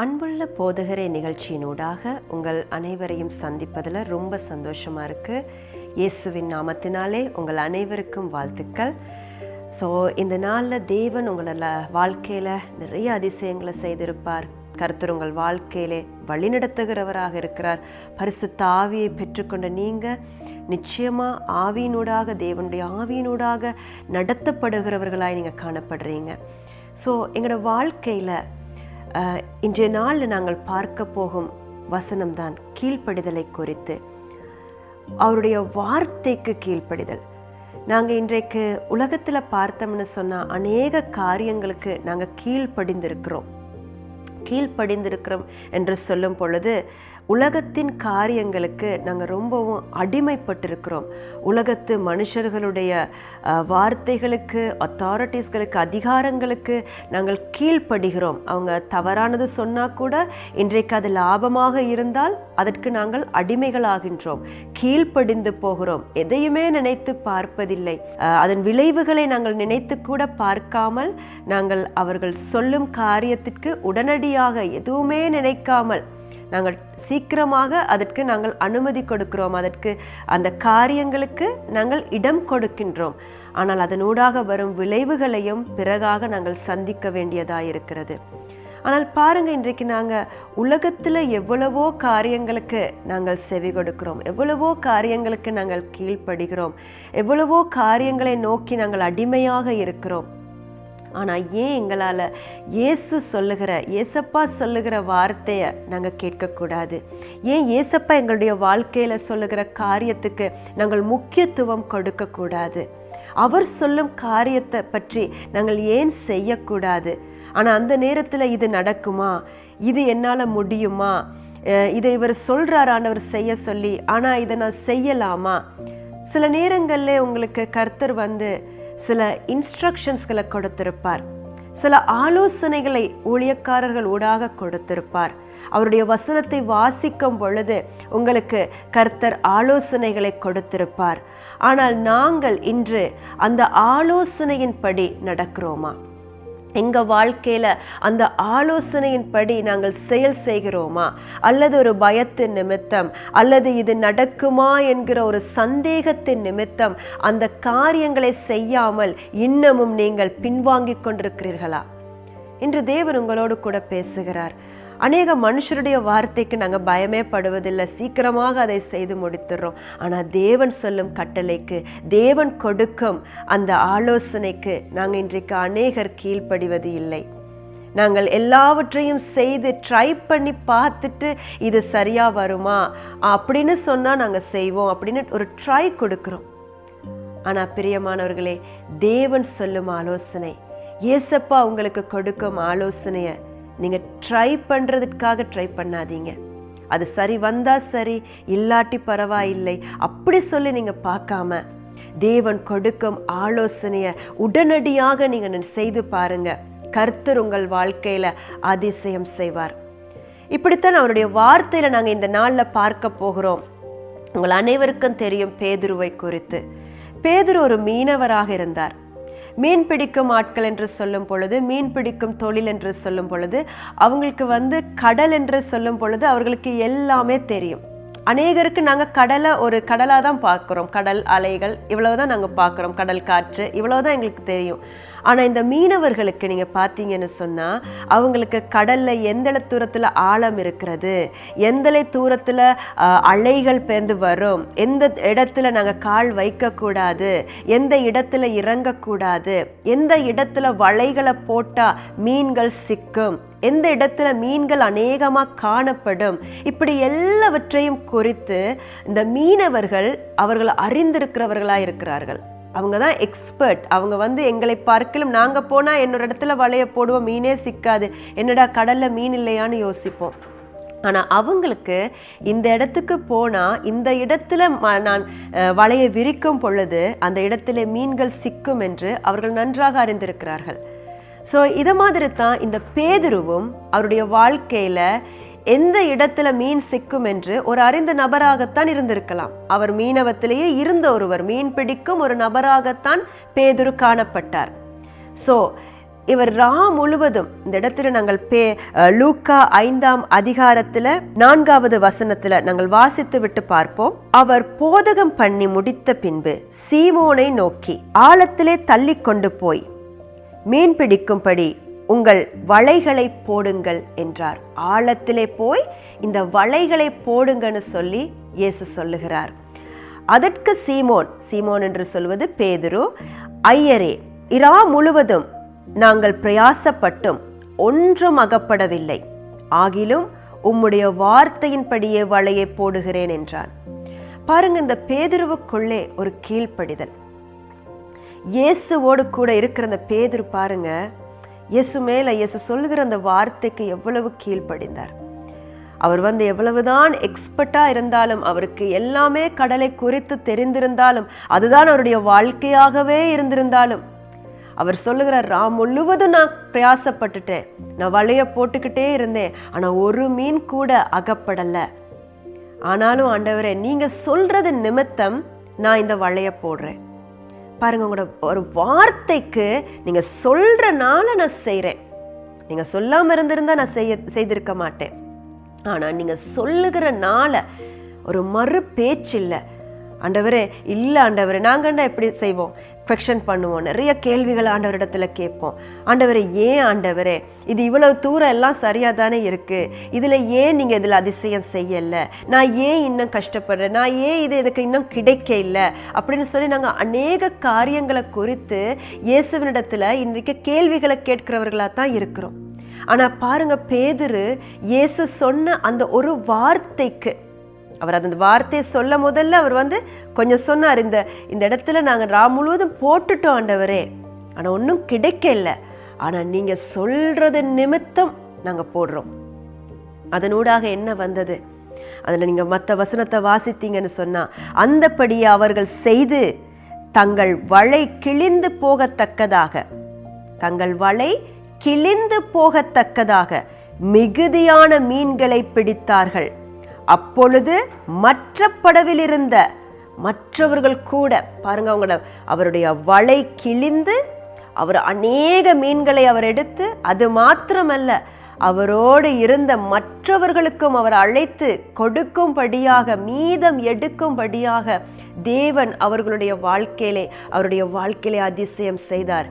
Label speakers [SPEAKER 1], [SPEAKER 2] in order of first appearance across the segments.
[SPEAKER 1] அன்புள்ள போதகரே நிகழ்ச்சியினூடாக உங்கள் அனைவரையும் சந்திப்பதில் ரொம்ப சந்தோஷமாக இருக்குது. இயேசுவின் நாமத்தினாலே உங்கள் அனைவருக்கும் வாழ்த்துக்கள். ஸோ இந்த நாளில் தேவன் உங்களோட வாழ்க்கையில் நிறைய அதிசயங்களை செய்திருப்பார். கர்த்தர் உங்கள் வாழ்க்கையிலே வழிநடத்துகிறவராக இருக்கிறார். பரிசுத்த ஆவியை பெற்றுக்கொண்ட நீங்கள் நிச்சயமாக ஆவியினூடாக, தேவனுடைய ஆவியினூடாக நடத்தப்படுகிறவர்களாய் நீங்கள் காணப்படுறீங்க. ஸோ எங்களோட வாழ்க்கையில் இன்றைய நாளில் நாங்கள் பார்க்க போகும் வசனம்தான் கீழ்ப்படிதலை குறித்து. அவருடைய வார்த்தைக்கு கீழ்ப்படிதல். நாங்கள் இன்றைக்கு உலகத்தில் பார்த்தோம்னு சொன்னால் அநேக காரியங்களுக்கு நாங்கள் கீழ்ப்படிந்திருக்கிறோம் என்று சொல்லும் பொழுது உலகத்தின் காரியங்களுக்கு நாங்கள் ரொம்பவும் அடிமைப்பட்டிருக்கிறோம். உலகத்து மனுஷர்களுடைய வார்த்தைகளுக்கு, அத்தாரிட்டிஸ்களுக்கு, அதிகாரங்களுக்கு நாங்கள் கீழ்ப்படுகிறோம். அவங்க தவறானது சொன்னால் கூட இன்றைக்கு அது லாபமாக இருந்தால் அதற்கு நாங்கள் அடிமைகளாகின்றோம், கீழ்ப்படிந்து போகிறோம். எதையுமே நினைத்து பார்ப்பதில்லை. அதன் விளைவுகளை நாங்கள் நினைத்து கூட பார்க்காமல் நாங்கள் அவர்கள் சொல்லும் காரியத்திற்கு உடனடியாக எதுவுமே நினைக்காமல் நாங்கள் சீக்கிரமாக அதற்கு நாங்கள் அனுமதி கொடுக்கிறோம். அதற்கு அந்த காரியங்களுக்கு நாங்கள் இடம் கொடுக்கின்றோம். ஆனால் அதனூடாக வரும் விளைவுகளையும் பிறகாக நாங்கள் சந்திக்க வேண்டியதாக இருக்கிறது. ஆனால் பாருங்க, இன்றைக்கு நாங்கள் உலகத்தில் எவ்வளவோ காரியங்களுக்கு நாங்கள் செவி கொடுக்கிறோம், எவ்வளவோ காரியங்களுக்கு நாங்கள் கீழ்ப்படுகிறோம், எவ்வளவோ காரியங்களை நோக்கி நாங்கள் அடிமையாக இருக்கிறோம். ஆனால் ஏன் எங்களால் ஏசப்பா சொல்லுகிற வார்த்தையை நாங்கள் கேட்கக்கூடாது? ஏன் ஏசப்பா எங்களுடைய வாழ்க்கையில் சொல்லுகிற காரியத்துக்கு நாங்கள் முக்கியத்துவம் கொடுக்கக்கூடாது? அவர் சொல்லும் காரியத்தை பற்றி நாங்கள் ஏன் செய்யக்கூடாது? ஆனால் அந்த நேரத்தில் இது நடக்குமா, இது என்னால் முடியுமா, இதை இவர் சொல்கிறார் ஆண்டவர் செய்ய சொல்லி, ஆனால் இதை நான் செய்யலாமா? சில நேரங்களில் உங்களுக்கு கர்த்தர் சில இன்ஸ்ட்ரக்ஷன்ஸ்களை கொடுத்திருப்பார், சில ஆலோசனைகளை ஊழியக்காரர்கள் ஊடாக கொடுத்திருப்பார். அவருடைய வசனத்தை வாசிக்கும் பொழுது உங்களுக்கு கர்த்தர் ஆலோசனைகளை கொடுத்திருப்பார். ஆனால் நாங்கள் இன்று அந்த ஆலோசனையின்படி நடக்கிறோமா? எங்கள் வாழ்க்கையில் அந்த ஆலோசனையின்படி நாங்கள் செயல் செய்கிறோமா? அல்லது ஒரு பயத்தின் நிமித்தம், அல்லது இது நடக்குமா என்கிற ஒரு சந்தேகத்தின் நிமித்தம் அந்த காரியங்களை செய்யாமல் இன்னமும் நீங்கள் பின்வாங்கி கொண்டிருக்கிறீர்களா? இன்று தேவன் உங்களோடு கூட பேசுகிறார். அநேக மனுஷருடைய வார்த்தைக்கு நாங்கள் பயமே படுவதில்லை, சீக்கிரமாக அதை செய்து முடித்துடுறோம். ஆனால் தேவன் சொல்லும் கட்டளைக்கு, தேவன் கொடுக்கும் அந்த ஆலோசனைக்கு நாங்கள் இன்றைக்கு அநேகர் கீழ்ப்படிவது இல்லை. நாங்கள் எல்லாவற்றையும் செய்து ட்ரை பண்ணி பார்த்துட்டு இது சரியாக வருமா அப்படின்னு சொன்னால் நாங்கள் செய்வோம் அப்படின்னு ஒரு ட்ரை கொடுக்குறோம். ஆனால் பிரியமானவர்களே, தேவன் சொல்லும் ஆலோசனை, ஏசப்பா உங்களுக்கு கொடுக்கும் ஆலோசனையை நீங்கள் ட்ரை பண்ணுறதுக்காக ட்ரை பண்ணாதீங்க. அது சரி வந்தால் சரி, இல்லாட்டி பரவாயில்லை அப்படி சொல்லி நீங்கள் பார்க்காம தேவன் கொடுக்கும் ஆலோசனையை உடனடியாக நீங்கள் செய்து பாருங்க. கர்த்தர் உங்கள் வாழ்க்கையில் அதிசயம் செய்வார். இப்படித்தான் அவருடைய வார்த்தையில் நாங்கள் இந்த நாளில் பார்க்க போகிறோம். உங்கள் அனைவருக்கும் தெரியும் பேதுருவை குறித்து. பேதுரு ஒரு மீனவராக இருந்தார். மீன் பிடிக்கும் ஆட்கள் என்று சொல்லும் பொழுது, மீன் பிடிக்கும் தொழில் என்று சொல்லும் பொழுது, அவங்களுக்கு கடல் என்று சொல்லும் பொழுது அவர்களுக்கு எல்லாமே தெரியும். அநேகருக்கு நாங்கள் கடலை ஒரு கடலாக தான் பார்க்குறோம், கடல் அலைகள் இவ்வளவுதான் நாங்கள் பார்க்குறோம், கடல் காற்று இவ்வளவுதான் எங்களுக்கு தெரியும். ஆனால் இந்த மீனவர்களுக்கு நீங்கள் பார்த்தீங்கன்னு சொன்னால் அவங்களுக்கு கடலில் எந்த தூரத்தில் ஆழம் இருக்கிறது, எந்த தூரத்தில் அலைகள் பேர்ந்து வரும், எந்த இடத்துல நாங்கள் கால் வைக்கக்கூடாது, எந்த இடத்துல இறங்கக்கூடாது, எந்த இடத்துல வலைகளை போட்டால் மீன்கள் சிக்கும், எந்த இடத்துல மீன்கள் அநேகமாக காணப்படும், இப்படி எல்லாவற்றையும் குறித்து இந்த மீனவர்கள் அவர்கள் அறிந்திருக்கிறவர்களாக இருக்கிறார்கள். அவங்க தான் எக்ஸ்பர்ட். அவங்க எங்களை பார்க்கலும் நாங்கள் போனால் இன்னொரு இடத்துல வலையை போடுவோம், மீனே சிக்காது, என்னடா கடலில் மீன் இல்லையான்னு யோசிப்போம். ஆனால் அவங்களுக்கு இந்த இடத்துக்கு போனால் இந்த இடத்துல நான் வலையை விரிக்கும் பொழுது அந்த இடத்துல மீன்கள் சிக்கும் என்று அவர்கள் நன்றாக அறிந்திருக்கிறார்கள். ஸோ இதை மாதிரி தான் இந்த பேதுருவும் அவருடைய வாழ்க்கையில் எந்த இடத்துல மீன் சிக்கும் என்று ஒரு அறிந்த நபராகத்தான் இருந்திருக்கலாம். அவர் மீனவத்திலேயே இருந்த ஒருவர், மீன் பிடிக்கும் ஒரு நபராகத்தான் பேதுரு காணப்பட்டார். ஸோ இவர் முழுவதும் இந்த இடத்துல நாங்கள் லூக்கா 5ஆம் அதிகாரத்துல 4வது வசனத்துல நாங்கள் வாசித்து விட்டு பார்ப்போம். அவர் போதகம் பண்ணி முடித்த பின்பு சீமோனை நோக்கி, ஆழத்திலே தள்ளி கொண்டு போய் மீன் பிடிக்கும்படி உங்கள் வலைகளை போடுங்கள் என்றார். ஆழத்திலே போய் இந்த வலைகளை போடுங்கன்னு சொல்லி இயேசு சொல்லுகிறார். அதற்கு சீமோன் என்று சொல்வது பேதுரு, ஐயரே, இரா முழுவதும் நாங்கள் பிரயாசப்பட்டும் ஒன்றும் அகப்படவில்லை, ஆகிலும் உம்முடைய வார்த்தையின்படியே வலையை போடுகிறேன் என்றான். பாருங்க, இந்த பேதுருவுக்குள்ளே ஒரு கீழ்ப்படிதல். இயேசுவோடு கூட இருக்கிற அந்த பேதுரு பாருங்க, இயேசு சொல்லுகிற அந்த வார்த்தைக்கு எவ்வளவு கீழ்ப்படிந்தார். அவர் எவ்வளவுதான் எக்ஸ்பர்ட்டா இருந்தாலும், அவருக்கு எல்லாமே கடலை குறித்து தெரிந்திருந்தாலும், அதுதான் அவருடைய வாழ்க்கையாகவே இருந்திருந்தாலும், அவர் சொல்லுகிறார், முழுவதும் நான் பிரயாசப்பட்டுட்டேன், நான் வலைய போட்டுக்கிட்டே இருந்தேன், ஆனா ஒரு மீன் கூட அகப்படல. ஆனாலும் ஆண்டவரே, நீங்க சொல்றது நிமித்தம் நான் இந்த வலைய போடுறேன். பாருங்க, உங்களோட ஒரு வார்த்தைக்கு நீங்க சொல்றனால நான் செய்றேன். நீங்க சொல்லாம இருந்திருந்தா நான் செய்திருக்க மாட்டேன். ஆனா நீங்க சொல்லுகிறனால ஒரு மறு பேச்சு இல்லை. ஆண்டவரே, இல்லை ஆண்டவரே, நாங்கண்டா எப்படி செய்வோம், கொஸ்டின் பண்ணுவோம், நிறைய கேள்விகள் ஆண்டவரிடத்துல கேட்போம். ஆண்டவரே, ஏன் ஆண்டவரே, இது இவ்வளவு தூரம் எல்லாம் சரியா தானே இருக்கு, இதுல ஏன் நீங்க இதுல அதிசயம் செய்யல, நான் ஏன் இன்னும் கஷ்டப்படுறேன், நான் ஏன் இது எனக்கு இன்னும் கிடைக்க இல்லை அப்படின்னு சொல்லி நாங்க அநேக காரியங்களை குறித்து இயேசுவினிடத்துல இன்றைக்கு கேள்விகளை கேட்கிறவர்களா தான் இருக்கிறோம். ஆனா பாருங்க, பேதுரு இயேசு சொன்ன அந்த ஒரு வார்த்தைக்கு, அவர் அந்த வார்த்தையை சொல்ல முதல்ல அவர் கொஞ்சம் சொன்னார், இந்த இடத்துல நாங்கள் முழுவதும் போட்டுட்டோம் ஆண்டவரே, ஆனா ஒன்றும் கிடைக்கல, ஆனா நீங்க சொல்றது நிமித்தம் நாங்க போடுறோம். அதனூடாக என்ன வந்தது, அதுல நீங்க மற்ற வசனத்தை வாசித்தீங்கன்னு சொன்னா, அந்தபடியே அவர்கள் செய்து தங்கள் வலை கிழிந்து போகத்தக்கதாக மிகுதியான மீன்களை பிடித்தார்கள். அப்பொழுது மற்ற படவில் இருந்த மற்றவர்கள் கூட, பாருங்க, அவருடைய வலை கிழிந்து அவர் அநேக மீன்களை அவர் எடுத்து, அது மாத்திரமல்ல, அவரோடு இருந்த மற்றவர்களுக்கும் அவர் அழைத்து கொடுக்கும்படியாக, மீதம் எடுக்கும்படியாக தேவன் அவருடைய வாழ்க்கையிலே அதிசயம் செய்தார்.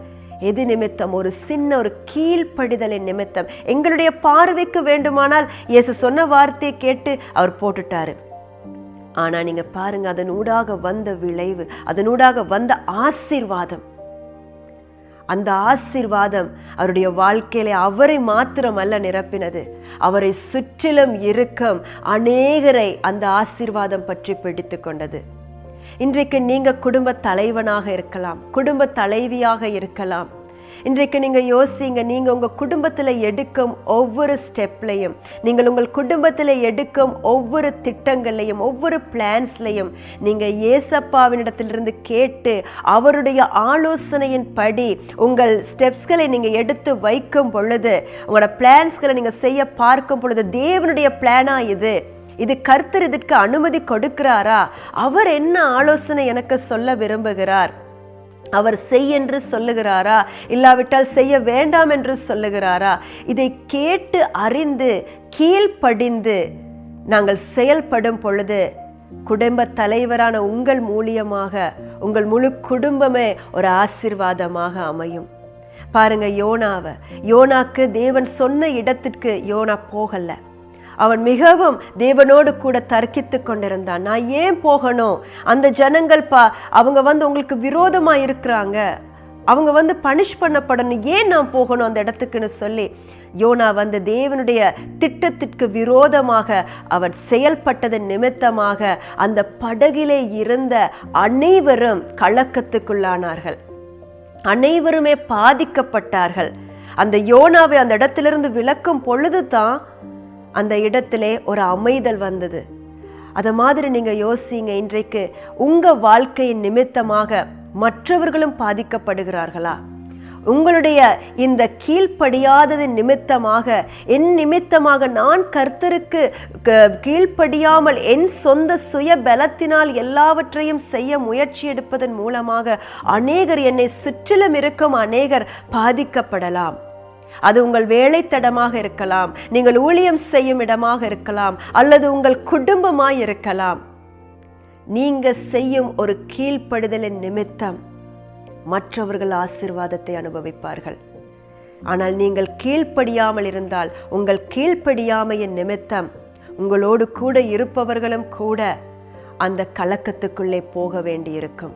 [SPEAKER 1] எது நிமித்தம்? ஒரு சின்ன ஒரு கீழ்ப்படிதலின் நிமித்தம். எங்களுடைய பார்வைக்கு வேண்டுமானால் இயேசு சொன்ன வார்த்தையை கேட்டு அவர் போட்டுட்டாரு. ஆனா நீங்க பாருங்க, அதனூடாக வந்த விளைவு, அதனூடாக வந்த ஆசீர்வாதம், அந்த ஆசீர்வாதம் அவருடைய வாழ்க்கையில அவரை மாத்திரமல்ல நிரப்பினது, அவரை சுற்றிலும் இருக்கும் அநேகரை அந்த ஆசீர்வாதம் பற்றி பிடித்து கொண்டது. இன்றைக்கு நீங்க குடும்ப தலைவனாக இருக்கலாம், குடும்ப தலைவியாக இருக்கலாம். இன்றைக்கு நீங்க யோசிங்க, நீங்க உங்க குடும்பத்துல எடுக்கும் ஒவ்வொரு ஸ்டெப்லையும், நீங்கள் உங்கள் குடும்பத்துல எடுக்கும் ஒவ்வொரு திட்டங்களையும், ஒவ்வொரு பிளான்ஸ்லையும் நீங்க ஏசப்பாவினிடத்திலிருந்து கேட்டு அவருடைய ஆலோசனையின் படி உங்கள் ஸ்டெப்ஸ்களை நீங்க எடுத்து வைக்கும் பொழுது, உங்களோட பிளான்ஸ்களை நீங்க செய்ய பார்க்கும் பொழுது, தேவனுடைய பிளானா இது கர்த்தர் இதற்கு அனுமதி கொடுக்கிறாரா, அவர் என்ன ஆலோசனை எனக்கு சொல்ல விரும்புகிறார், அவர் செய் என்று சொல்லுகிறாரா, இல்லாவிட்டால் செய்ய வேண்டாம் என்று சொல்லுகிறாரா, இதை கேட்டு அறிந்து கீழ்ப்படிந்து நாங்கள் செயல்படும் பொழுது, குடும்ப தலைவரான உங்கள் மூலியமாக உங்கள் முழு குடும்பமே ஒரு ஆசீர்வாதமாக அமையும். பாருங்க, யோனாக்கு தேவன் சொன்ன இடத்திற்கு யோனா போகல. அவன் மிகவும் தேவனோடு கூட தர்க்கித்து கொண்டிருந்தான். நான் ஏன் போகணும், அந்த ஜனங்கள் அவங்க உங்களுக்கு விரோதமா இருக்கிறாங்க, அவங்க பனிஷ் பண்ணப்படணும், ஏன் நான் போகணும் அந்த இடத்துக்குன்னு சொல்லி யோனா தேவனுடைய திட்டத்திற்கு விரோதமாக அவன் செயல்பட்டதன் நிமித்தமாக அந்த படகிலே இருந்த அனைவரும் கலக்கத்துக்குள்ளானார்கள், அனைவருமே பாதிக்கப்பட்டார்கள். அந்த யோனாவை அந்த இடத்திலிருந்து விலக்கும் பொழுதுதான் அந்த இடத்திலே ஒரு அமைதல் வந்தது. அத மாதிரி நீங்க யோசிங்க, இன்றைக்கு உங்க வாழ்க்கையின் நிமித்தமாக மற்றவர்களும் பாதிக்கப்படுகிறார்களா? உங்களுடைய இந்த கீழ்ப்படியாததின் நிமித்தமாக, என் நிமித்தமாக, நான் கர்த்தருக்கு கீழ்ப்படியாமல் என் சொந்த சுய பலத்தினால் எல்லாவற்றையும் செய்ய முயற்சி எடுப்பதன் மூலமாக அநேகர், என்னை சுற்றிலும் இருக்கும் அநேகர் பாதிக்கப்படலாம். அது உங்கள் வேலைத்தடமாக இருக்கலாம், நீங்கள் ஊழியம் செய்யும் இடமாக இருக்கலாம், அல்லது உங்கள் குடும்பமாய் இருக்கலாம். நீங்க செய்யும் ஒரு கீழ்ப்படிதலின் நிமித்தம் மற்றவர்கள் ஆசீர்வாதத்தை அனுபவிப்பார்கள். ஆனால் நீங்கள் கீழ்ப்படியாமல் இருந்தால், உங்கள் கீழ்ப்படியாமையின் நிமித்தம் உங்களோடு கூட இருப்பவர்களும் கூட அந்த கலக்கத்துக்குள்ளே போக வேண்டியிருக்கும்.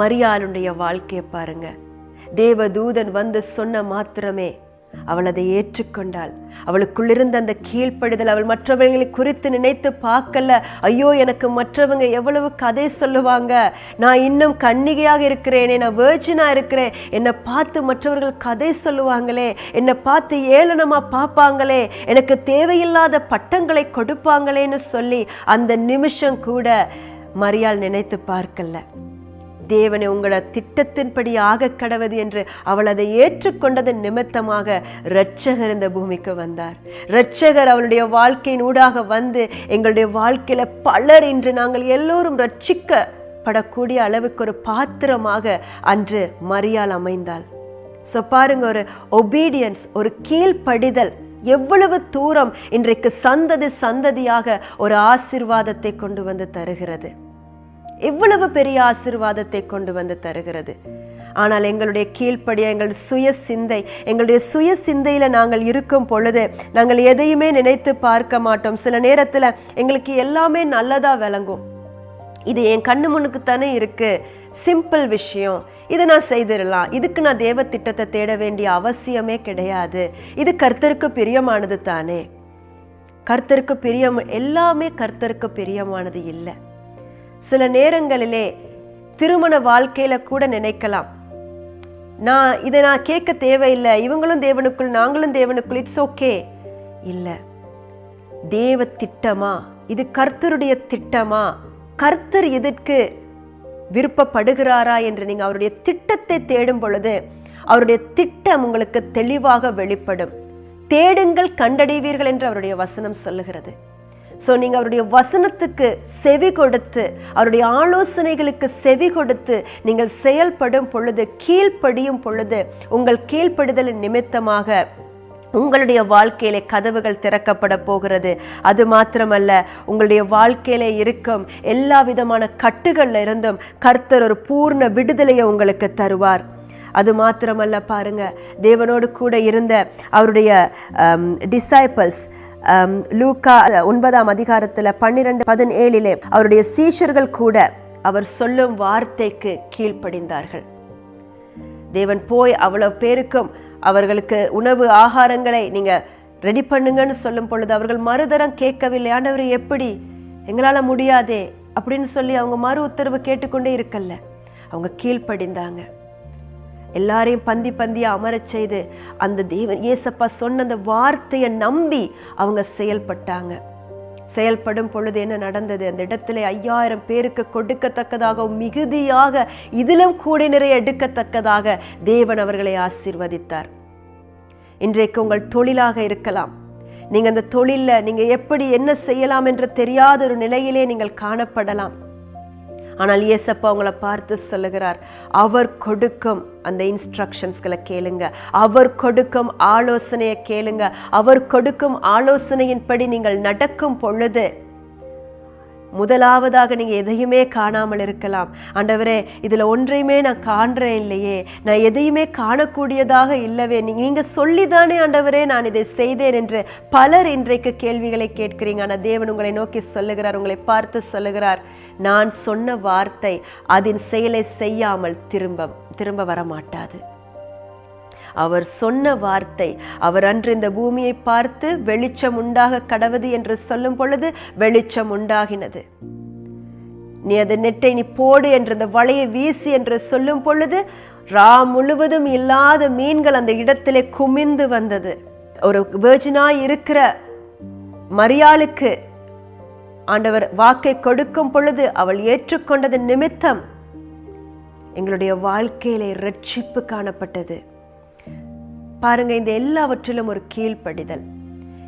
[SPEAKER 1] மரியாளுடைய வாழ்க்கையை பாருங்க. தேவதூதன் வந்து சொன்ன மாத்திரமே அவள் அதை ஏற்றுக்கொண்டாள். அவளுக்குள்ளிருந்த அந்த கீழ்ப்படிதல், அவள் மற்றவர்களை குறித்து நினைத்து பார்க்கல. ஐயோ, எனக்கு மற்றவங்க எவ்வளவு கதை சொல்லுவாங்க, நான் இன்னும் கன்னிகையாக இருக்கிறேனே, நான் வேர்ஜினா இருக்கிறேன், என்னை பார்த்து மற்றவர்கள் கதை சொல்லுவாங்களே, என்னை பார்த்து ஏளனமா பார்ப்பாங்களே, எனக்கு தேவையில்லாத பட்டங்களை கொடுப்பாங்களேன்னு சொல்லி அந்த நிமிஷம் கூட மரியாள் நினைத்து பார்க்கல. தேவனை உங்களோட திட்டத்தின்படி ஆக கடவது என்று அவள் அதை ஏற்றுக்கொண்டதன் நிமித்தமாக இரட்சகர் இந்த பூமிக்கு வந்தார். இரட்சகர் அவளுடைய வாழ்க்கையின் ஊடாக வந்து எங்களுடைய வாழ்க்கையில பலர் இன்று நாங்கள் எல்லோரும் ரட்சிக்கப்படக்கூடிய அளவுக்கு ஒரு பாத்திரமாக அன்று மரியாள் அமைந்தாள். ஸோ பாருங்க, ஒரு ஒபீடியன்ஸ், ஒரு கீழ்ப்படிதல் எவ்வளவு தூரம் இன்றைக்கு சந்ததி சந்ததியாக ஒரு ஆசீர்வாதத்தை கொண்டு வந்து தருகிறது, எவ்வளவு பெரிய ஆசீர்வாதத்தை கொண்டு வந்து தருகிறது. ஆனால் எங்களுடைய கீழ்ப்படிய, எங்களுடைய சுய சிந்தையில நாங்கள் இருக்கும் பொழுது நாங்கள் எதையுமே நினைத்து பார்க்க மாட்டோம். சில நேரத்துல எங்களுக்கு எல்லாமே நல்லதா விளங்கும். இது என் கண்ணு முன்னுக்கு தானே இருக்கு, சிம்பிள் விஷயம், இதை நான் செய்திடலாம், இதுக்கு நான் தேவ திட்டத்தை தேட வேண்டிய அவசியமே கிடையாது, இது கர்த்தருக்கு பிரியமானது தானே. கர்த்தருக்கு எல்லாமே கர்த்தருக்கு பிரியமானது இல்லை. சில நேரங்களிலே திருமண வாழ்க்கையில கூட நினைக்கலாம், இதை நான் கேட்க தேவையில்லை, இவங்களும் தேவனுக்குள் நாங்களும் தேவனுக்குள், இட்ஸ் ஓகே. இல்ல, தேவ திட்டமா, இது கர்த்தருடைய திட்டமா, கர்த்தர் இதற்கு விருப்பப்படுகிறாரா என்று நீங்க அவருடைய திட்டத்தை தேடும் பொழுது அவருடைய திட்டம் உங்களுக்கு தெளிவாக வெளிப்படும். தேடுங்கள் கண்டடைவீர்கள் என்று அவருடைய வசனம் சொல்லுகிறது. ஸோ நீங்கள் அவருடைய வசனத்துக்கு செவி கொடுத்து, அவருடைய ஆலோசனைகளுக்கு செவி கொடுத்து நீங்கள் செயல்படும் பொழுது, கீழ்ப்படியும் பொழுது, உங்கள் கீழ்ப்படிதலின் நிமித்தமாக உங்களுடைய வாழ்க்கையிலே கதவுகள் திறக்கப்பட போகிறது. அது மாத்திரமல்ல, உங்களுடைய வாழ்க்கையிலே இருக்கும் எல்லா விதமான கட்டுகள்ல இருந்தும் கர்த்தர் ஒரு பூர்ண விடுதலையை உங்களுக்கு தருவார். அது மாத்திரமல்ல, பாருங்க, தேவனோடு கூட இருந்த அவருடைய டிசைபிள்ஸ், லூக்கா 9ஆம் அதிகாரத்துல 12:17 அவருடைய சீஷர்கள் கூட அவர் சொல்லும் வார்த்தைக்கு கீழ்ப்படிந்தார்கள். தேவன் போய் அவ்வளவு பேருக்கும் அவர்களுக்கு உணவு ஆகாரங்களை நீங்க ரெடி பண்ணுங்கன்னு சொல்லும் பொழுது அவர்கள் மறுதரம் கேட்கவில்லை. ஆண்டவரே, எப்படி, எங்களால முடியாதே அப்படின்னு சொல்லி அவங்க மறு உத்தரவு கேட்டுக்கொண்டே இருக்கல்ல, அவங்க கீழ்ப்படிந்தாங்க. எல்லாரையும் பந்தி பந்தியா அமரச் செய்து அந்த தேவன் இயேசப்பா சொன்ன அந்த வார்த்தையை நம்பி அவங்க செயல்பட்டாங்க. செயல்படும் பொழுது என்ன நடந்தது? அந்த இடத்துல 5000 பேருக்கு கொடுக்கத்தக்கதாக, மிகுதியாக, இதிலும் கூட நிறைய எடுக்கத்தக்கதாக தேவன் அவர்களை ஆசீர்வதித்தார். இன்றைக்கு உங்கள் தொழிலாக இருக்கலாம். நீங்க அந்த தொழில்ல நீங்க எப்படி என்ன செய்யலாம் என்று தெரியாத ஒரு நிலையிலே நீங்கள் காணப்படலாம். ஆனால் இயேசப்பா உங்களை பார்த்து சொல்லுகிறார், அவர் கொடுக்கும் அந்த இன்ஸ்ட்ரக்ஷன்ஸ்களை கேளுங்க, அவர் கொடுக்கும் ஆலோசனையை கேளுங்க. அவர் கொடுக்கும் ஆலோசனையின்படி நீங்கள் நடக்கும் பொழுது முதலாவதாக நீங்க எதையுமே காணாமல் இருக்கலாம். ஆண்டவரே, இதுல ஒன்றையுமே நான் காண்றேன் இல்லையே, நான் எதையுமே காணக்கூடியதாக இல்லவே, நீங்க சொல்லிதானே ஆண்டவரே நான் இதை செய்தேன் என்று பலர் இன்றைக்கு கேள்விகளை கேட்கிறீங்க. ஆனால் தேவன் உங்களை நோக்கி சொல்லுகிறார், உங்களை பார்த்து சொல்லுகிறார், நான் சொன்ன வார்த்தை அதன் செயலை செய்யாமல் திரும்ப வரமாட்டாது. அவர் சொன்ன வார்த்தை, அவர் அன்று இந்த பூமியை பார்த்து வெளிச்சம் உண்டாக கடவது என்று சொல்லும் பொழுது வெளிச்சம் உண்டாகினது. நீ அந்த நெட்டை நீ போடு என்று, அந்த வலையை வீசி என்று சொல்லும் பொழுது முழுவதும் இல்லாத மீன்கள் அந்த இடத்திலே குமிந்து வந்தது. ஒரு வெர்ஜினாய் இருக்கிற மரியாளுக்கு ஆண்டவர் வாக்கை கொடுக்கும் பொழுது அவள் ஏற்றுக்கொண்டது நிமித்தம் எங்களுடைய வாழ்க்கையிலே ரட்சிப்பு காணப்பட்டது. பாருங்க, இந்த எல்லாவற்றிலும் ஒரு கீழ்ப்படிதல்.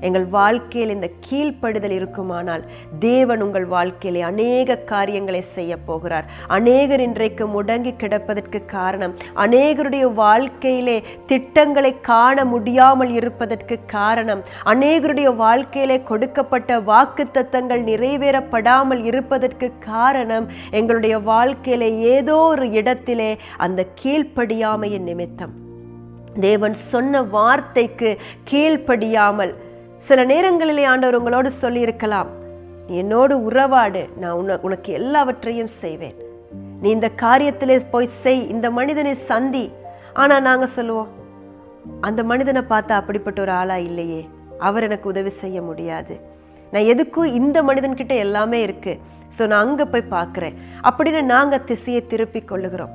[SPEAKER 1] எங்கள் வாழ்க்கையில் இந்த கீழ்ப்படிதல் இருக்குமானால் தேவன் உங்கள் வாழ்க்கையிலே அநேக காரியங்களை செய்ய போகிறார். அநேகர் இன்றைக்கு முடங்கி கிடப்பதற்கு காரணம், அநேகருடைய வாழ்க்கையிலே திட்டங்களை காண முடியாமல் இருப்பதற்கு காரணம், அநேகருடைய வாழ்க்கையிலே கொடுக்கப்பட்ட வாக்குத்தத்தங்கள் நிறைவேறப்படாமல் இருப்பதற்கு காரணம், எங்களுடைய வாழ்க்கையிலே ஏதோ ஒரு இடத்திலே அந்த கீழ்ப்படியாமையின் நிமித்தம், தேவன் சொன்ன வார்த்தைக்கு கீழ்ப்படியாமல். சில நேரங்களிலே ஆண்டவர் உங்களோடு சொல்லி இருக்கலாம், நீ என்னோடு உறவாடு, நான் உனக்கு எல்லாவற்றையும் செய்வேன், நீ இந்த காரியத்திலே போய் செய், இந்த மனிதனை சந்தி. ஆனா நாங்க சொல்லுவோம், அந்த மனிதனை பார்த்தா அப்படிப்பட்ட ஒரு ஆளா இல்லையே, அவர் எனக்கு உதவி செய்ய முடியாது, நான் எதுக்கும் இந்த மனிதன்கிட்ட எல்லாமே இருக்கு, ஸோ நான் அங்க போய் பார்க்குறேன் அப்படின்னு நாங்க திசையை திருப்பி கொள்ளுகிறோம்.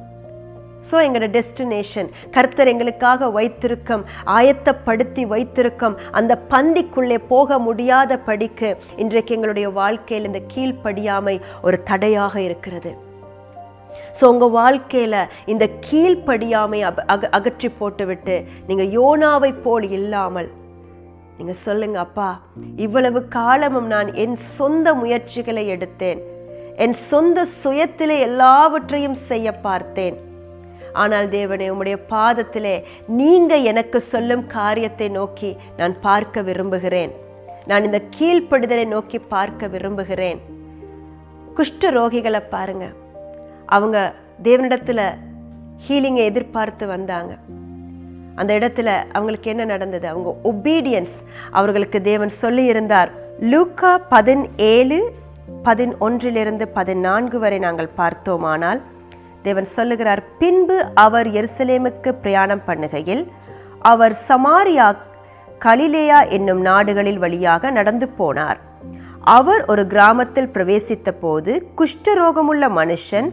[SPEAKER 1] ஸோ எங்களோட டெஸ்டினேஷன், கர்த்தர் எங்களுக்காக வைத்திருக்கும், ஆயத்தப்படுத்தி வைத்திருக்கும் அந்த பந்திக்குள்ளே போக முடியாத படிக்கு இன்றைக்கு எங்களுடைய வாழ்க்கையில் இந்த கீழ்ப்படியாமை ஒரு தடையாக இருக்கிறது. ஸோ உங்கள் வாழ்க்கையில் இந்த கீழ்ப்படியாமை அகற்றி போட்டுவிட்டு நீங்கள் யோனாவை போல் இல்லாமல் நீங்கள் சொல்லுங்க, அப்பா இவ்வளவு காலமும் நான் என் சொந்த முயற்சிகளை எடுத்தேன், என் சொந்த சுயத்திலே எல்லாவற்றையும் செய்ய பார்த்தேன், ஆனால் தேவனே உம்முடைய பாதத்திலே நீங்க எனக்கு சொல்லும் காரியத்தை நோக்கி நான் பார்க்க விரும்புகிறேன், நான் இந்த கீழ்ப்படுதலை நோக்கி பார்க்க விரும்புகிறேன். குஷ்ட ரோகிகளை பாருங்க, அவங்க தேவனிடத்துல ஹீலிங்கை எதிர்பார்த்து வந்தாங்க. அந்த இடத்துல அவங்களுக்கு என்ன நடந்தது? அவங்க ஒபீடியன்ஸ், அவர்களுக்கு தேவன் சொல்லி இருந்தார். லூக்கா 17:11-14 வரை நாங்கள் பார்த்தோமானால் தேவன் சொல்லுகிறார், பின்பு அவர் எருசலேமுக்கு பிரயாணம் பண்ணுகையில் அவர் சமாரியா, கலிலேயா என்னும் நாடுகளில் வழியாக நடந்து போனார். அவர் ஒரு கிராமத்தில் பிரவேசித்த போது குஷ்டரோகமுள்ள மனுஷன்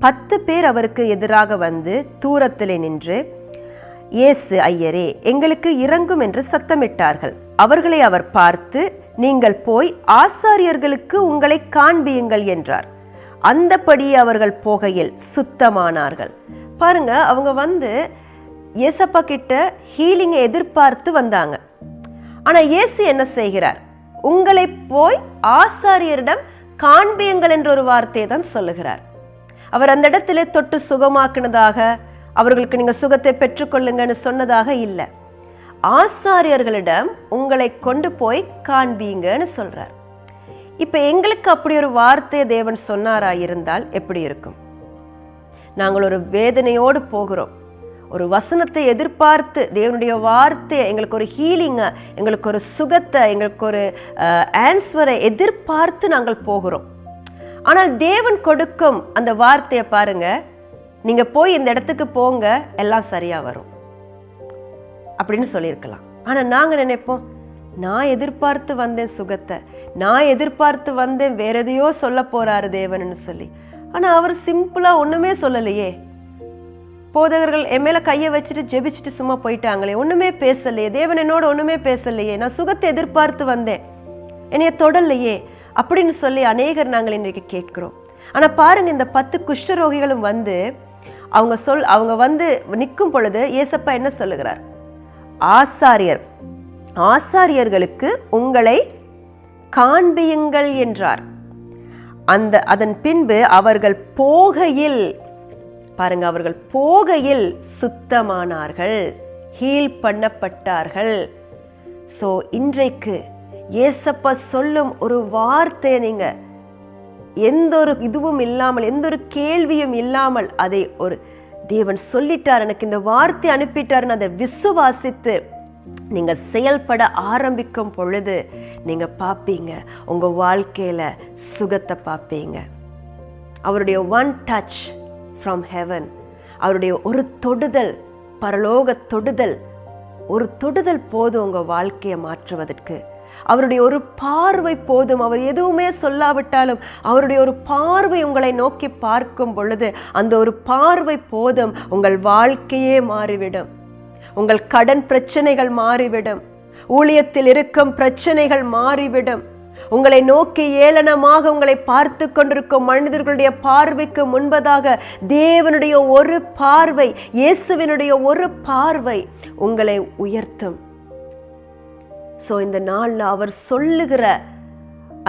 [SPEAKER 1] 10 பேர் அவருக்கு எதிராக வந்து தூரத்திலே நின்று, இயேசு ஐயரே, எங்களுக்கு இரங்கும் என்று சத்தமிட்டார்கள். அவர்களை அவர் பார்த்து, நீங்கள் போய் ஆசாரியர்களுக்கு உங்களை காண்பியுங்கள் என்றார். அந்தபடி அவர்கள் போகையில் சுத்தமானார்கள். பாருங்க, அவங்க வந்து இயேசப்பா கிட்ட ஹீலிங்கை எதிர்பார்த்து வந்தாங்க. ஆனா இயேசு என்ன செய்கிறார்? உங்களை போய் ஆசாரியரிடம் காண்பியுங்கள் என்ற ஒரு வார்த்தையை தான் சொல்லுகிறார். அவர் அந்த இடத்துல தொட்டு சுகமாக்குனதாக, அவர்களுக்கு நீங்க சுகத்தை பெற்றுக்கொள்ளுங்கன்னு சொன்னதாக இல்லை. ஆசாரியர்களிடம் உங்களை கொண்டு போய் காண்பீங்கன்னு சொல்றார். இப்ப எங்களுக்கு அப்படி ஒரு வார்த்தையை தேவன் சொன்னாரா இருந்தால் எப்படி இருக்கும்? நாங்கள் ஒரு வேதனையோடு போகிறோம், ஒரு வசனத்தை எதிர்பார்த்து, தேவனுடைய வார்த்தையை, எங்களுக்கு ஒரு ஹீலிங்கை, எங்களுக்கு ஒரு சுகத்தை, எங்களுக்கு ஒரு ஆன்சரை எதிர்பார்த்து நாங்கள் போகிறோம். ஆனால் தேவன் கொடுக்கும் அந்த வார்த்தையை பாருங்க, நீங்க போய் இந்த இடத்துக்கு போங்க, எல்லாம் சரியா வரும் அப்படின்னு சொல்லியிருக்கலாம். ஆனா நாங்க நினைப்போம், நான் எதிர்பார்த்து வந்தேன் சுகத்தை, நான் எதிர்பார்த்து வந்தேன் வேற எதையோ சொல்ல போறாரு தேவன்னு சொல்லி. ஆனா அவர் சிம்பிளா ஒண்ணுமே சொல்லலையே. போதகர்கள் என் மேல கையை வச்சுட்டு ஜெபிச்சுட்டு சும்மா போயிட்டாங்களே, ஒண்ணுமே பேசலையே, தேவன் என்னோட ஒண்ணுமே பேசலையே, நான் சுகத்தை எதிர்பார்த்து வந்தேன், என்னைய தொடலையே அப்படின்னு சொல்லி அநேகர் நாங்கள் இன்றைக்கு கேட்கிறோம். ஆனா பாருங்க, இந்த 10 குஷ்டரோகிகளும் வந்து அவங்க வந்து நிற்கும் பொழுது இயேசப்பா என்ன சொல்லுகிறார்? ஆசாரியர்களுக்கு உங்களை காண்பியுங்கள் என்றார். அதன் பின்பு அவர்கள் போகையில், பாருங்க, அவர்கள் போகையில் சுத்தமானார்கள், ஹீல் பண்ணப்பட்டார்கள். சோ இன்றைக்கு இயேசப்பா சொல்லும் ஒரு வார்த்தையை நீங்க எந்த ஒரு இதுவும் இல்லாமல், எந்த ஒரு கேள்வியும் இல்லாமல், அதை ஒரு தேவன் சொல்லிட்டார், எனக்கு இந்த வார்த்தை அனுப்பிட்டாருன்னு அதை விசுவாசித்து நீங்க செயல்பட ஆரம்பிக்கும் பொழுது நீங்க பார்ப்பீங்க, உங்க வாழ்க்கையில சுகத்தை பார்ப்பீங்க. அவருடைய ஒன் டச் ஃப்ரம் ஹெவன், அவருடைய ஒரு தொடுதல், பரலோக தொடுதல், ஒரு தொடுதல் போதும் உங்க வாழ்க்கையை மாற்றுவதற்கு. அவருடைய ஒரு பார்வை போதும். அவர் எதுவுமே சொல்லாவிட்டாலும் அவருடைய ஒரு பார்வை உங்களை நோக்கி பார்க்கும் பொழுது அந்த ஒரு பார்வை போதும், உங்கள் வாழ்க்கையே மாறிவிடும். உங்கள் கடன் பிரச்சனைகள் மாறிவிடும், ஊழியத்தில் இருக்கும் பிரச்சனைகள் மாறிவிடும், உங்களை நோக்கி ஏளனமாக உங்களை பார்த்து கொண்டிருக்கும் மனிதர்களுடைய பார்வைக்கு முன்பதாக தேவனுடைய ஒரு பார்வை, இயேசுவினுடைய ஒரு பார்வை உங்களை உயர்த்தும். சோ இந்த நாள்ல அவர் சொல்லுகிற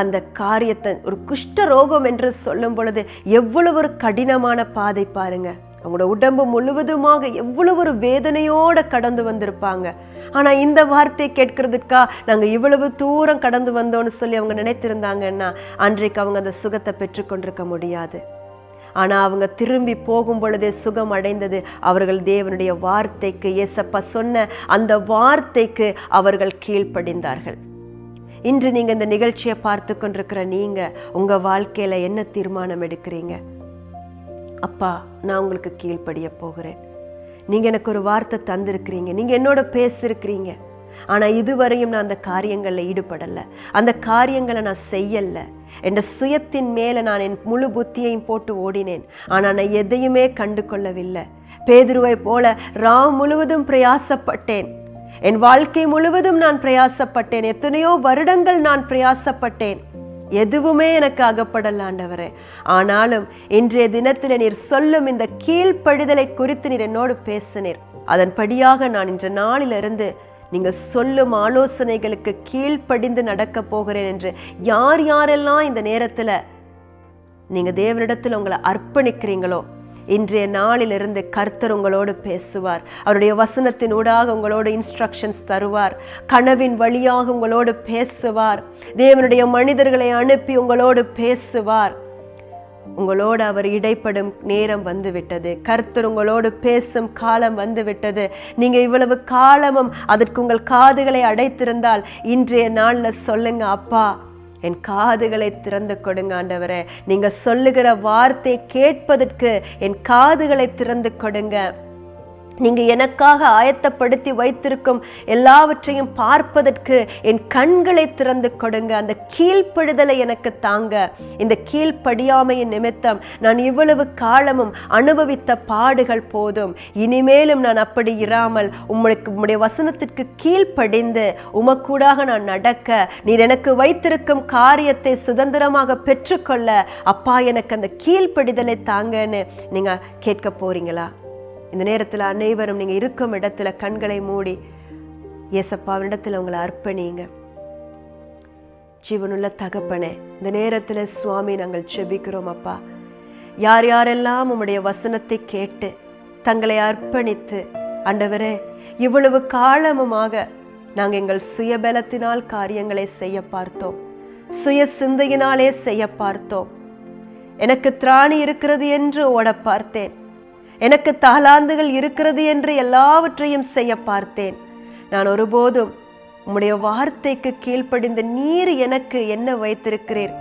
[SPEAKER 1] அந்த காரியத்தை, ஒரு குஷ்ட ரோகம் என்று சொல்லும் பொழுது எவ்வளவு ஒரு கடினமான பாதை பாருங்க. அவங்களோட உடம்பு முழுவதுமாக எவ்வளவு ஒரு வேதனையோட கடந்து வந்திருப்பாங்க. ஆனா இந்த வார்த்தை கேட்கறதுக்கா நாங்க இவ்வளவு தூரம் கடந்து வந்தோம்னு சொல்லி அவங்க நினைத்திருந்தாங்கன்னா அன்றைக்கு அவங்க அந்த சுகத்தை பெற்றுக்கொண்டிருக்க முடியாது. ஆனா அவங்க திரும்பி போகும் பொழுதே சுகம் அடைந்தது. அவர்கள் தேவனுடைய வார்த்தைக்கு, இயேசப்பா சொன்ன அந்த வார்த்தைக்கு அவர்கள் கீழ்ப்படிந்தார்கள். இன்று நீங்க இந்த நிகழ்ச்சியை பார்த்து கொண்டிருக்கிற நீங்க உங்க வாழ்க்கையில என்ன தீர்மானம் எடுக்கிறீங்க? அப்பா, நான் உங்களுக்கு கீழ்ப்படிய போகிறேன். நீங்க எனக்கு ஒரு வார்த்தை தந்திருக்கிறீங்க, நீங்க என்னோட பேசிருக்கிறீங்க. ஆனா இதுவரையும் நான் அந்த காரியங்கள்ல ஈடுபடல, அந்த காரியங்களை நான் செய்யல. என் சுயத்தின் மேல நான் என் முழு புத்தியையும் போட்டு ஓடினேன். ஆனா நான் எதையுமே கண்டு கொள்ளவில்லை. பேதுருவை போல ராம் முழுவதும் பிரயாசப்பட்டேன். என் வாழ்க்கை முழுவதும் நான் பிரயாசப்பட்டேன். எத்தனையோ வருடங்கள் நான் பிரயாசப்பட்டேன். எதுவுமே எனக்கு அகப்படல ஆண்டவரே. ஆனாலும் இன்றைய தினத்தில் நீர் சொல்லும் இந்த கீழ்ப்படிதலை குறித்து நீர் என்னோடு பேசினீர். அதன்படியாக நான் இன்ற நாளிலிருந்து நீங்க சொல்லும் ஆலோசனைகளுக்கு கீழ்ப்படிந்து நடக்க போகிறேன் என்று யார் யாரெல்லாம் இந்த நேரத்துல நீங்க தேவனிடத்தில் உங்களை அர்ப்பணிக்கிறீங்களோ, இன்றைய நாளிலிருந்து கர்த்தர் உங்களோடு பேசுவார். அவருடைய வசனத்தின் ஊடாக உங்களோட இன்ஸ்ட்ரக்ஷன்ஸ் தருவார். கனவின் வழியாக உங்களோடு பேசுவார். தேவனுடைய மனிதர்களை அனுப்பி உங்களோடு பேசுவார். உங்களோடு அவர் இடைப்படும் நேரம் வந்துவிட்டது. கர்த்தர் உங்களோடு பேசும் காலம் வந்துவிட்டது. நீங்க இவ்வளவு காலமும் அதற்கு உங்கள் காதுகளை அடைத்திருந்தால் இன்றைய நாள்ல சொல்லுங்க, அப்பா என் காதுகளை திறந்து கொடுங்க ஆண்டவரே. நீங்க சொல்லுகிற வார்த்தை கேட்பதற்கு என் காதுகளை திறந்து கொடுங்க. நீங்க எனக்காக ஆயத்தப்படுத்தி வைத்திருக்கும் எல்லாவற்றையும் பார்ப்பதற்கு என் கண்களை திறந்து கொடுங்க. அந்த கீழ்ப்படுதலை எனக்கு தாங்க. இந்த கீழ்ப்படியாமையின் நிமித்தம் நான் இவ்வளவு காலமும் அனுபவித்த பாடுகள் போதும். இனிமேலும் நான் அப்படி இராமல் உம்முடைய வசனத்திற்கு கீழ்ப்படிந்து உமக்கூடாக நான் நடக்க, நீர் எனக்கு வைத்திருக்கும் காரியத்தை சுதந்திரமாக பெற்றுக்கொள்ள அப்பா எனக்கு அந்த கீழ்ப்படிதலை தாங்கன்னு நீங்க கேட்க போறீங்களா? இந்த நேரத்தில் அனைவரும் நீங்க இருக்கும் இடத்துல கண்களை மூடி இயேசப்பாவினிடத்தில் உங்களை அர்ப்பணிங்க. ஜீவனுள்ள தகப்பனே, இந்த நேரத்தில் சுவாமி நாங்கள் செபிக்கிறோம் அப்பா. யார் யாரெல்லாம் உம்முடைய வசனத்தை கேட்டு தங்களை அர்ப்பணித்து ஆண்டவரே இவ்வளவு காலமுமாக நாங்கள் எங்கள் சுயபலத்தினால் காரியங்களை செய்ய பார்த்தோம், சுய சிந்தையினாலே செய்ய பார்த்தோம். எனக்கு திராணி இருக்கிறது என்று ஓட பார்த்தேன், எனக்கு தாளாந்துகள் இருக்கிறது என்று எல்லாவற்றையும் செய்ய பார்த்தேன். நான் ஒருபோதும் உம்முடைய வார்த்தைக்கு கீழ்ப்படிந்து நீர் எனக்கு என்ன வைத்திருக்கிறீர்,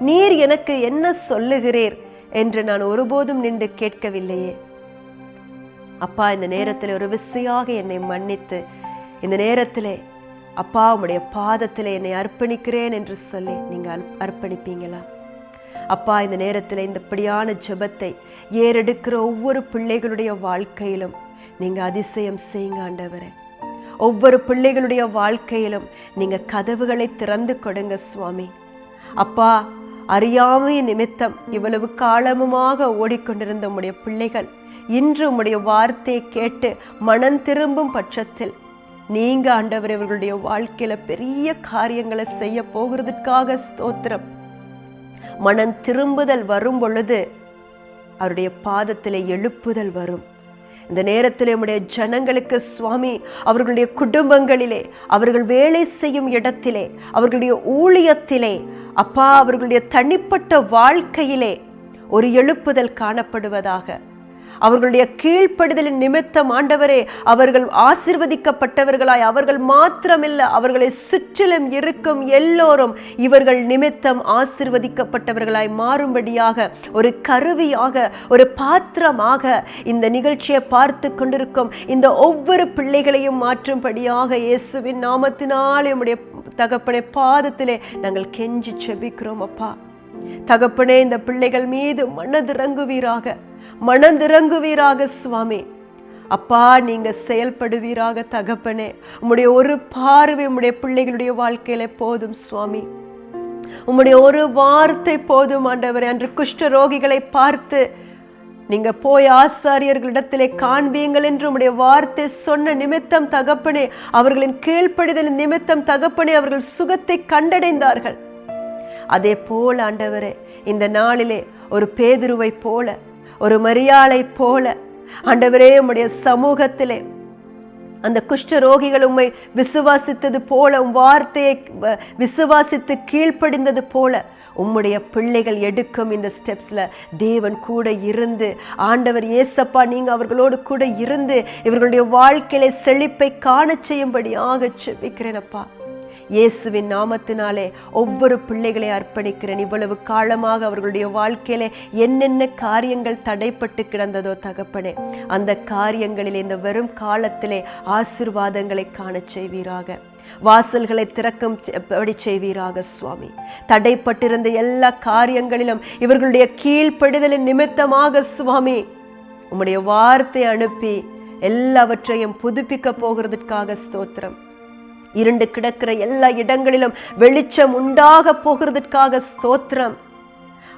[SPEAKER 1] நீர் எனக்கு என்ன சொல்லுகிறீர் என்று நான் ஒருபோதும் நின்று கேட்கவில்லையே. அப்பா, இந்த நேரத்தில் ஒரு விசையாக என்னை மன்னித்து இந்த நேரத்திலே அப்பா உம்முடைய பாதத்திலே என்னை அர்ப்பணிக்கிறேன் என்று சொல்லி நீங்க அர்ப்பணிப்பீங்களா? அப்பா, இந்த நேரத்தில் இந்த படியான ஜெபத்தை ஏறெடுக்கிற ஒவ்வொரு பிள்ளைகளுடைய வாழ்க்கையிலும் நீங்க அதிசயம் செய்யுங்க ஆண்டவரே. ஒவ்வொரு பிள்ளைகளுடைய வாழ்க்கையிலும் நீங்க கதவுகளை திறந்து கொடுங்க சுவாமி. அப்பா, அறியாமை நிமித்தம் இவ்வளவு காலமுமாக ஓடிக்கொண்டிருந்த உம்முடைய பிள்ளைகள் இன்று உம்முடைய வார்த்தையை கேட்டு மனம் திரும்பும் பட்சத்தில் நீங்க ஆண்டவர் இவர்களுடைய வாழ்க்கையில பெரிய காரியங்களை செய்ய போகிறதுக்காக ஸ்தோத்திரம். மனம் திரும்புதல் வரும் பொழுது அவருடைய பாதத்திலே எழுப்புதல் வரும். இந்த நேரத்தில் நம்முடைய ஜனங்களுக்கு சுவாமி அவர்களுடைய குடும்பங்களிலே, அவர்கள் வேலை செய்யும் இடத்திலே, அவர்களுடைய ஊழியத்திலே, அப்பா அவர்களுடைய தனிப்பட்ட வாழ்க்கையிலே ஒரு எழுப்புதல் காணப்படுவதாக. அவர்களுடைய கீழ்ப்படுதலின் நிமித்தம் ஆண்டவரே அவர்கள் ஆசீர்வதிக்கப்பட்டவர்களாய், அவர்கள் மாத்திரமில்லை அவர்களை சுற்றிலும் இருக்கும் எல்லோரும் இவர்கள் நிமித்தம் ஆசீர்வதிக்கப்பட்டவர்களாய் மாறும்படியாக ஒரு கருவியாக, ஒரு பாத்திரமாக இந்த நிகழ்ச்சியை பார்த்து கொண்டிருக்கும் இந்த ஒவ்வொரு பிள்ளைகளையும் மாற்றும்படியாக இயேசுவின் நாமத்தினாலே உம்முடைய தகப்பனே பாதத்திலே நாங்கள் கெஞ்சி செபிக்கிறோம் அப்பா. தகப்பனே, இந்த பிள்ளைகள் மீது மனதிறங்குவீராக சுவாமி. அப்பா, நீங்க செயல்படுவீராக தகப்பனே. உம்முடைய ஒரு பார்வை உம்முடைய பிள்ளைகளுடைய வாழ்க்கையில போதும் சுவாமி. உம்முடைய ஒரு வார்த்தை போதும் ஆண்டவரே. அன்று குஷ்ட ரோகிகளை பார்த்து நீங்க போய் ஆசாரியர்களிடத்திலே காண்பீங்கள் என்று உம்முடைய வார்த்தை சொன்ன நிமித்தம் தகப்பனே, அவர்களின் கீழ்ப்படிதல் நிமித்தம் தகப்பனே, அவர்கள் சுகத்தை கண்டடைந்தார்கள். அதே போல ஆண்டவரே, இந்த நாளிலே ஒரு பேதுருவை போல, ஒரு மரியாளை போல ஆண்டவரே, உம்முடைய சமூகத்திலே அந்த குஷ்ட ரோகிகள் உம்மை விசுவாசித்தது போல, உம் வார்த்தையை விசுவாசித்து கீழ்ப்படிந்தது போல உம்முடைய பிள்ளைகள் எடுக்கும் இந்த ஸ்டெப்ஸ்ல தேவன் கூட இருந்து, ஆண்டவர் இயேசப்பா நீங்க அவர்களோடு கூட இருந்து இவர்களுடைய வாழ்க்கையில செழிப்பை காண செய்யும்படியாக ஜெபிக்கிறேனப்பா. இயேசுவின் நாமத்தினாலே ஒவ்வொரு பிள்ளைகளை அர்ப்பணிக்கிறேன். இவ்வளவு காலமாக அவர்களுடைய வாழ்க்கையில என்னென்ன காரியங்கள் தடைப்பட்டு கிடந்ததோ தகப்பனே, அந்த காரியங்களில் இந்த வெறும் காலத்திலே ஆசீர்வாதங்களை காண செய்வீராக. வாசல்களை திறக்கும்படி செய்வீராக சுவாமி. தடைப்பட்டிருந்த எல்லா காரியங்களிலும் இவர்களுடைய கீழ்ப்படிதலின் நிமித்தமாக சுவாமி உம்முடைய வார்த்தை அனுப்பி எல்லாவற்றையும் புதுப்பிக்க போகிறதுக்காக ஸ்தோத்திரம். இருண்டு கிடக்கிற எல்லா இடங்களிலும் வெளிச்சம் உண்டாக போகிறதுக்காக ஸ்தோத்திரம்.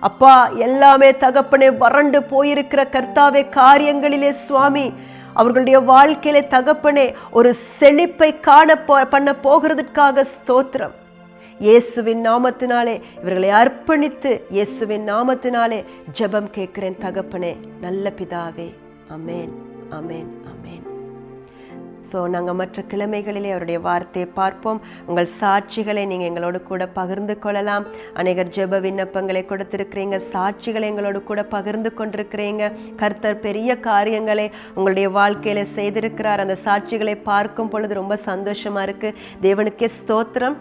[SPEAKER 1] அப்பா, எல்லாமே தகப்பனே வறண்டு போயிருக்கிற கர்த்தாவே காரியங்களிலே சுவாமி அவர்களுடைய வாழ்க்கையில தகப்பனே ஒரு செழிப்பை பண்ண போகிறதுக்காக ஸ்தோத்திரம். இயேசுவின் நாமத்தினாலே இவர்களை அர்ப்பணித்து இயேசுவின் நாமத்தினாலே ஜெபம் கேட்கிறேன் தகப்பனே, நல்ல பிதாவே. ஆமேன், ஆமேன், ஆமேன். ஸோ நாங்கள் மற்ற கிழமைகளிலே அவருடைய வார்த்தையை பார்ப்போம். உங்கள் சாட்சிகளை நீங்கள் எங்களோடு கூட பகிர்ந்து கொள்ளலாம். அநேகர் ஜெப விண்ணப்பங்களை கொடுத்திருக்கிறீங்க, சாட்சிகளை எங்களோடு கூட பகிர்ந்து கொண்டிருக்கிறீங்க. கர்த்தர் பெரிய காரியங்களை உங்களுடைய வாழ்க்கையில செய்திருக்கிறார். அந்த சாட்சிகளை பார்க்கும் பொழுது ரொம்ப சந்தோஷமா இருக்கு. தேவனுக்கே ஸ்தோத்திரம்.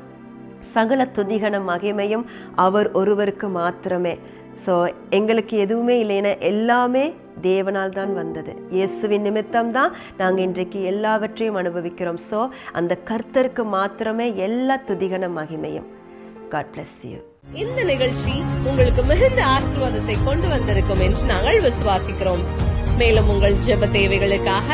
[SPEAKER 1] சகல துதிகன மகிமையும் அவர் ஒருவருக்கு மாத்திரமே. ஸோ எங்களுக்கு எதுவுமே இல்லைன்னா எல்லாமே தேவனால் தான் வந்தது. இயேசுவின் நிமித்தம் தான் நாங்கள் இன்றைக்கு எல்லாவற்றையும் அனுபவிக்கிறோம். ஸோ அந்த கர்த்தருக்கு மாத்திரமே எல்லா துதிகன மகிமையும். God bless you.
[SPEAKER 2] இந்த நிகழ்ச்சி உங்களுக்கு மிகுந்த ஆசீர்வாதத்தை கொண்டு வந்திருக்கும் என்று நாங்கள் விசுவாசிக்கிறோம். மேலும் உங்கள் ஜெப தேவைகளுக்காக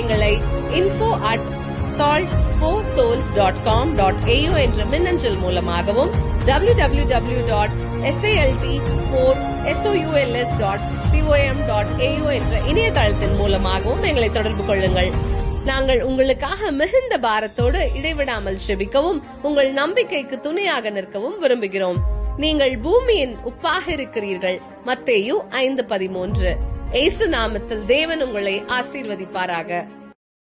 [SPEAKER 2] எங்களை info@salt4souls.com.au என்ற மின்னஞ்சல் மூலமாகவும் www.salt4souls.com.au என்ற இணையதளத்தின் மூலமாகவும் எங்களை தொடர்பு கொள்ளுங்கள். நாங்கள் உங்களுக்காக மிகுந்த பாரத்தோடு இடைவிடாமல் ஜெபிக்கவும் உங்கள் நம்பிக்கைக்கு துணையாக நிற்கவும் விரும்புகிறோம். நீங்கள் பூமியின் உப்பாக இருக்கிறீர்கள். மத்தேயு 5:13. இயேசு நாமத்தில் தேவன் உங்களை ஆசீர்வதிப்பாராக.